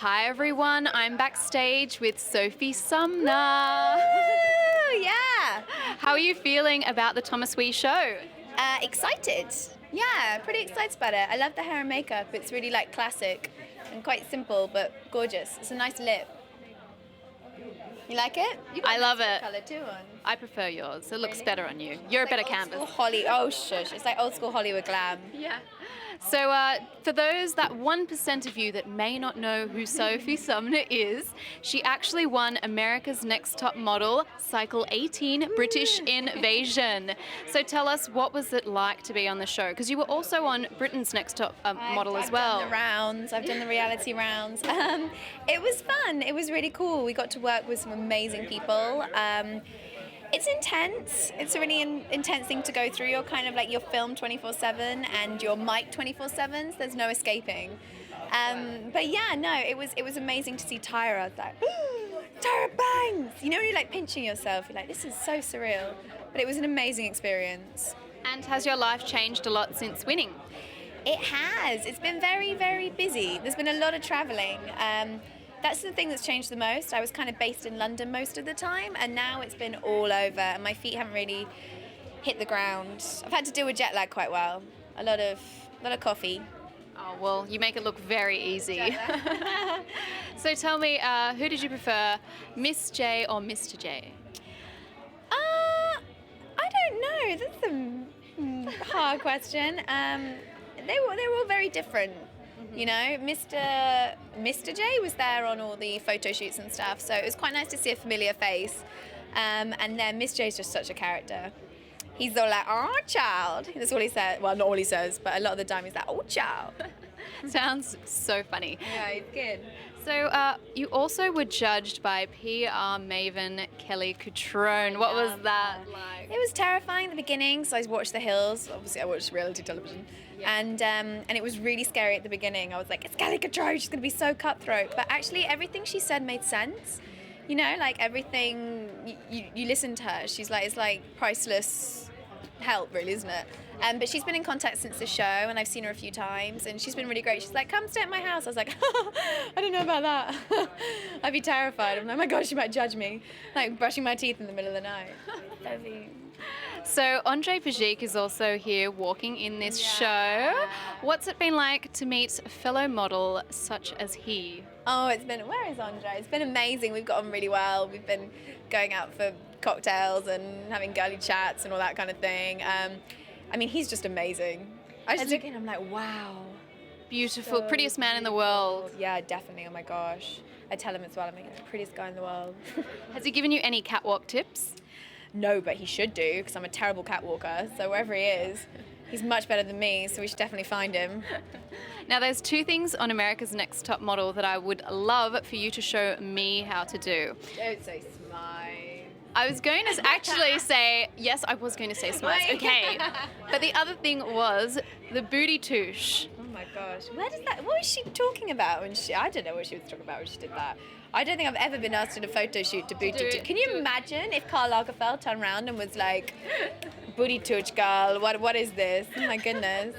Hi everyone, I'm backstage with Sophie Sumner. Woo, yeah. How are you feeling about the Thomas Wee show? Excited. Yeah, pretty excited about it. I love the hair and makeup. It's really like classic and quite simple but gorgeous. It's a nice lip. You like it? You got I love it. Color too on. I prefer yours. It looks Really? better on you. You're a better canvas. Oh shush! It's like old school Hollywood glam. Yeah. So for those, that 1% of you that may not know who Sophie Sumner is, she actually won America's Next Top Model, Cycle 18 British Invasion. So tell us, what was it like to be on the show? Because you were also on Britain's Next Top Model as well. I've done the rounds. I've done the reality rounds. It was fun. It was really cool. We got to work with some amazing people. It's intense. It's a really intense thing to go through. You're kind of like, you're filmed 24/7 and you're mic'd 24/7, so there's no escaping. But yeah, no, it was amazing to see Tyra. I was like, Tyra Banks! You know, when you're like pinching yourself, you're like, this is so surreal. But it was an amazing experience. And has your life changed a lot since winning? It has. It's been very, very busy. There's been a lot of traveling. That's the thing that's changed the most. I was kind of based in London most of the time, and now it's been all over, and my feet haven't really hit the ground. I've had to deal with jet lag quite well. A lot of coffee. Oh, well, you make it look very easy. So tell me, who did you prefer, Miss J or Mr. J? I don't know. That's a hard question. They were all very different. You know, Mr. J was there on all the photo shoots and stuff, so it was quite nice to see a familiar face. And then Miss J's just such a character. He's all like, oh, child. That's all he says. Well, not all he says, but a lot of the time he's like, oh, child. Sounds so funny. Yeah, he's good. So you also were judged by PR maven Kelly Cutrone. What was that like? It was terrifying at the beginning, so I watched The Hills. Obviously, I watched reality television. Yeah. And it was really scary at the beginning. I was like, it's Kelly Cutrone, she's going to be so cutthroat. But actually, everything she said made sense. You know, like everything, you listen to her. She's like, it's like priceless help, really, isn't it? But she's been in contact since the show, and I've seen her a few times, and she's been really great. She's like, come stay at my house. I was like, I don't know about that. I'd be terrified. I'm like, oh my gosh, she might judge me. Like brushing my teeth in the middle of the night. So Andrej Pejic is also here walking in this show. What's it been like to meet a fellow model such as he? Oh, where is Andrej? It's been amazing. We've got on really well. We've been going out for cocktails and having girly chats and all that kind of thing. I mean, he's just amazing. I just look at him, I'm like, wow. Beautiful, So prettiest man in the world. Yeah, definitely. Oh my gosh. I tell him as well, I'm like, the prettiest guy in the world. Has he given you any catwalk tips? No, but he should do, because I'm a terrible catwalker. So wherever he is, he's much better than me, so we should definitely find him. Now, there's two things on America's Next Top Model that I would love for you to show me how to do. Don't say smile. I was going to actually say, yes, I was going to say smiles, okay. But the other thing was the booty touche. Oh my gosh. What was she talking about I don't know what she was talking about when she did that. I don't think I've ever been asked in a photo shoot to booty touche. Can you imagine if Karl Lagerfeld turned around and was like, booty touche, girl, what is this? Oh my goodness.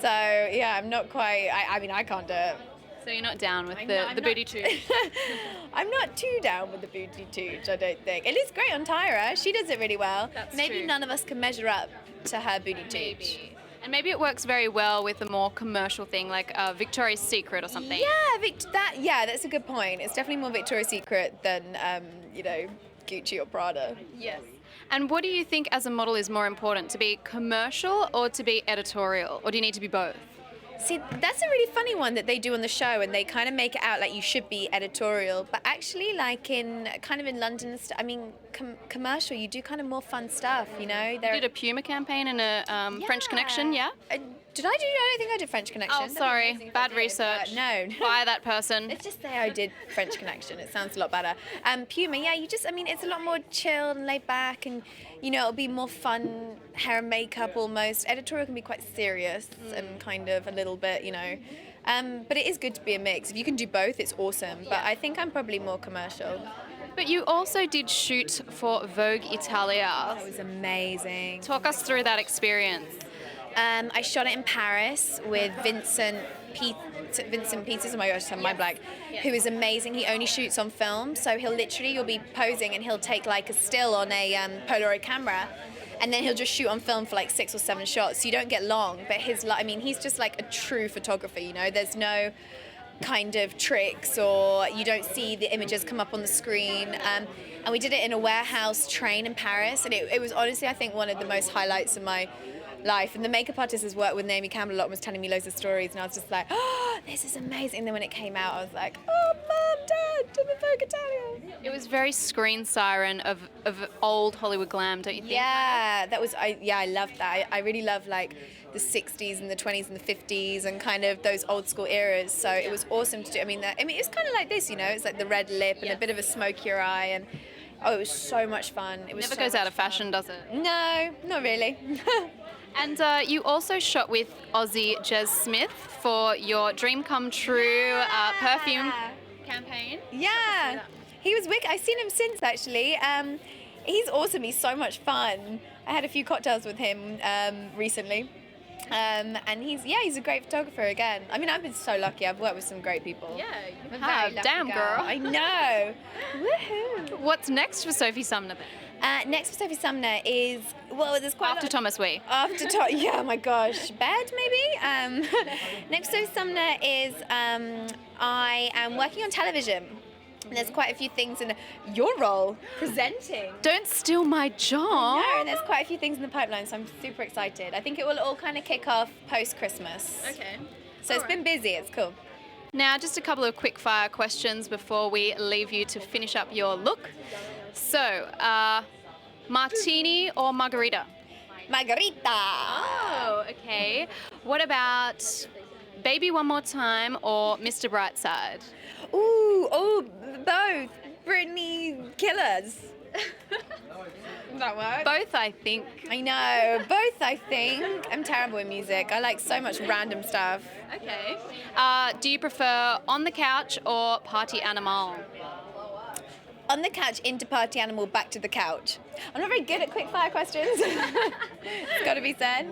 So, yeah, I'm not quite, I mean, I can't do it. So you're not down with the booty touche? I'm not too down with the booty touche, I don't think. It looks great on Tyra. She does it really well. That's Maybe true. None of us can measure up to her booty touche. Maybe. And maybe it works very well with a more commercial thing like Victoria's Secret or something. Yeah, that's a good point. It's definitely more Victoria's Secret than, Gucci or Prada. Yes. And what do you think as a model is more important, to be commercial or to be editorial? Or do you need to be both? See, that's a really funny one that they do on the show, and they kind of make it out like you should be editorial, but actually, like in London, commercial, you do kind of more fun stuff, you know. You did a Puma campaign and a French Connection, yeah? Did I do? I don't think I did French Connection. Oh, sorry, bad research. No. Fire that person. Let's just say I did French Connection. It sounds a lot better. Puma, yeah, it's a lot more chill and laid back, and it'll be more fun, hair and makeup almost. Editorial can be quite serious and kind of a little bit, but it is good to be a mix. If you can do both, it's awesome. But I think I'm probably more commercial. But you also did shoot for Vogue Italia. That was amazing. Talk us through that experience. I shot it in Paris with Vincent Peters, oh my gosh, I'm mind blank, who is amazing. He only shoots on film, so you'll be posing and he'll take like a still on a Polaroid camera, and then he'll just shoot on film for like 6 or 7 shots, so you don't get long, but he's just like a true photographer, you know, there's no kind of tricks, or you don't see the images come up on the screen. And we did it in a warehouse train in Paris, and it was honestly, I think, one of the most highlights of my life. And the makeup artist has worked with Naomi Campbell a lot and was telling me loads of stories, and I was just like, oh, this is amazing. And then when it came out, I was like, oh, Mum, Dad, do the Vogue Italia. It was very screen siren of old Hollywood glam, don't you think? Yeah, I loved that. I really love like the 60s and the 20s and the 50s and kind of those old school eras. So it was awesome to do. I mean, it's kind of like this, you know, it's like the red lip and a bit of a smokier eye, and it was so much fun. It was Never so goes out of fun. fashion, does it? No, not really. And you also shot with Aussie Jez Smith for your Dream Come True perfume campaign. Yeah, he was wicked. I've seen him since, actually. He's awesome. He's so much fun. I had a few cocktails with him recently. And he's a great photographer again. I mean, I've been so lucky. I've worked with some great people. Yeah, I'm you a very have. lucky Damn, girl. I know. Woohoo. What's next for Sophie Sumner then? Next for Sophie Sumner is, there's quite After Thomas Wee. yeah, my gosh, Bed maybe? Next for Sophie Sumner is I am working on television. And there's quite a few things in your role, presenting. Don't steal my job. No, and there's quite a few things in the pipeline, so I'm super excited. I think it will all kind of kick off post-Christmas. Okay. So it's been busy, it's cool. Now, just a couple of quick fire questions before we leave you to finish up your look. So, martini or margarita? Margarita! Oh, okay. What about Baby One More Time or Mr. Brightside? Both. Britney Killers. That work? Both, I think. I know, both I think. I'm terrible in music. I like so much random stuff. Okay. Do you prefer On the Couch or Party Animal? On the couch, into Party Animal, back to the couch. I'm not very good at quick fire questions. It's got to be said.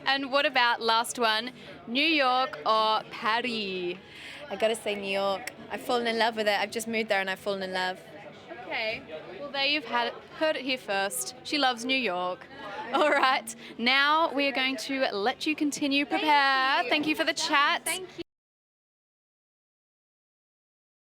And what about last one, New York or Paris? I got to say New York. I've fallen in love with it. I've just moved there and I've fallen in love. Okay. Well, there you've heard it here first. She loves New York. All right. Now we are going to let you continue prepare. Thank you for the chat. Thank you.